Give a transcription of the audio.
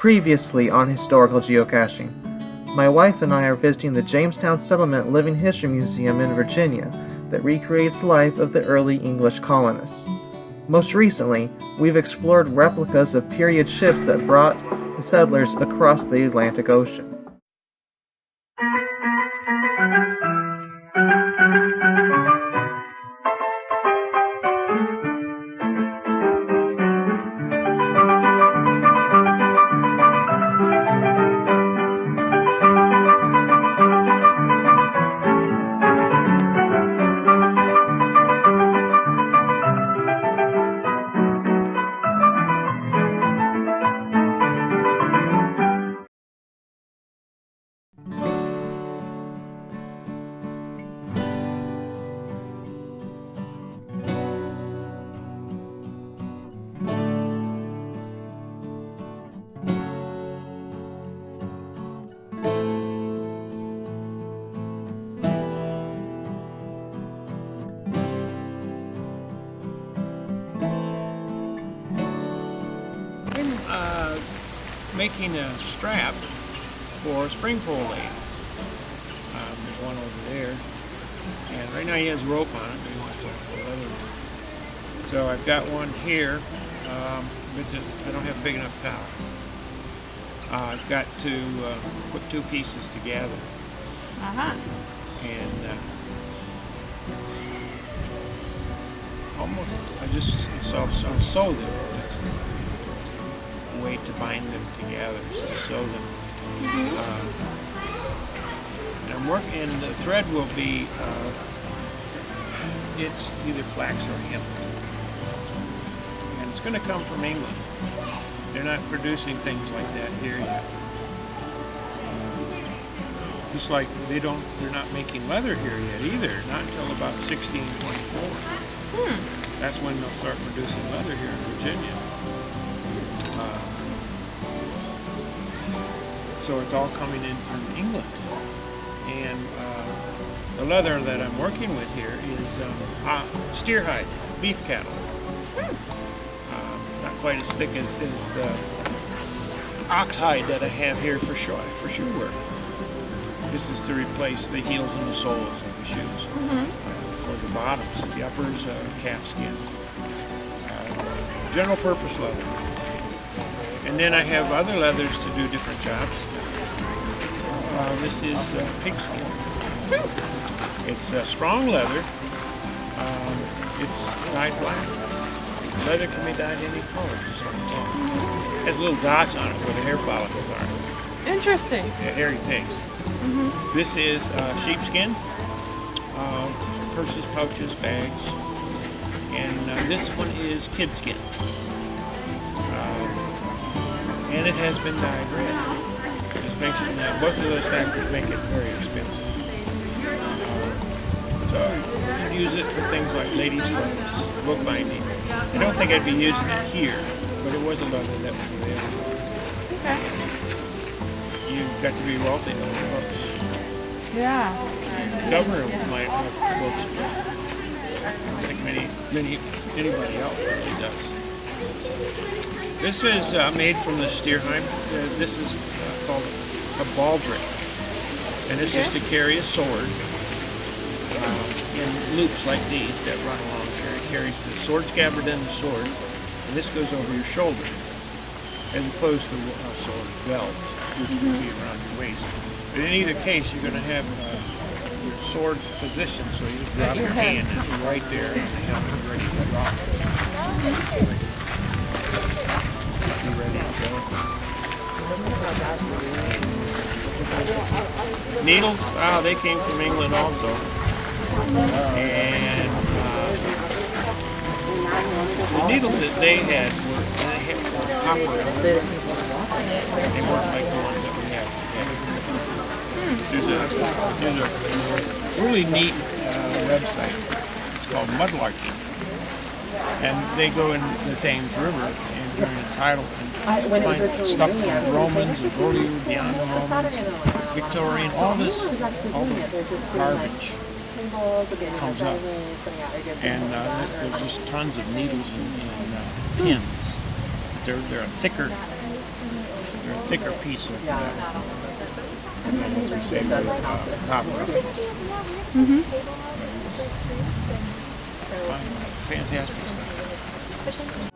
Previously on Historical Geocaching. My wife and I are visiting the Jamestown Settlement Living History Museum in Virginia that recreates the life of the early English colonists. Most recently, we've explored replicas of period ships that brought the settlers across the Atlantic Ocean. Making a strap for a spring pole lathe. There's one over there, and right now he has rope on it, but he wants a leather one. So I've got one here, but I don't have a big enough towel. I've got to put two pieces together, and I'll sew them. That's the way to bind them together, is to sew them. And I'm working, and the thread will be, it's either flax or hemp. And it's going to come from England. They're not producing things like that here yet. Just like they're not making leather here yet either, not until about 1624. That's when they'll start producing leather here in Virginia. So it's all coming in from England. And the leather that I'm working with here is steer hide, beef cattle. Not quite as thick as the ox hide that I have here for shoe work. This is to replace the heels and the soles of the shoes. For the bottoms, the uppers, calf skin. General purpose leather. And then I have other leathers to do different jobs. This is pigskin. It's strong leather. It's dyed black. Leather can be dyed any color, just like that. It has little dots on it where the hair follicles are. Interesting. Yeah, hairy pigs. This is sheepskin. Purses, pouches, bags. And this one is kid skin. And it has been dyed red. Just makes it, both of those factors make it very expensive. So you use it for things like ladies' gloves, book binding. I don't think I'd be using it here, but it was a leather that was available. Okay. You've got to be wealthy to own books. Yeah. The governor might have books, but I don't think anybody else really does. This is made from the steer hide. This is called a baldric, and this is to carry a sword in loops like these that run along here. It carries the sword scabbard and the sword, and this goes over your shoulder, as opposed to a sword belt, which would be around your waist. But in either case, you're going to have your sword positioned, so you just drop your hand and it's right there, and the helmet ready to drop. Be ready to go. Needles, they came from England also. And the needles that they had were copper. They weren't like the ones that we have today. There's a really neat website. It's called Mudlarking. And they go in the Thames River and during the tidal and find stuff from the Romans, and earlier beyond the Romans, Victorian, all the garbage comes up. And there's just tons of needles and pins. They're thicker thicker piece of as we say, copper. Fantastic stuff.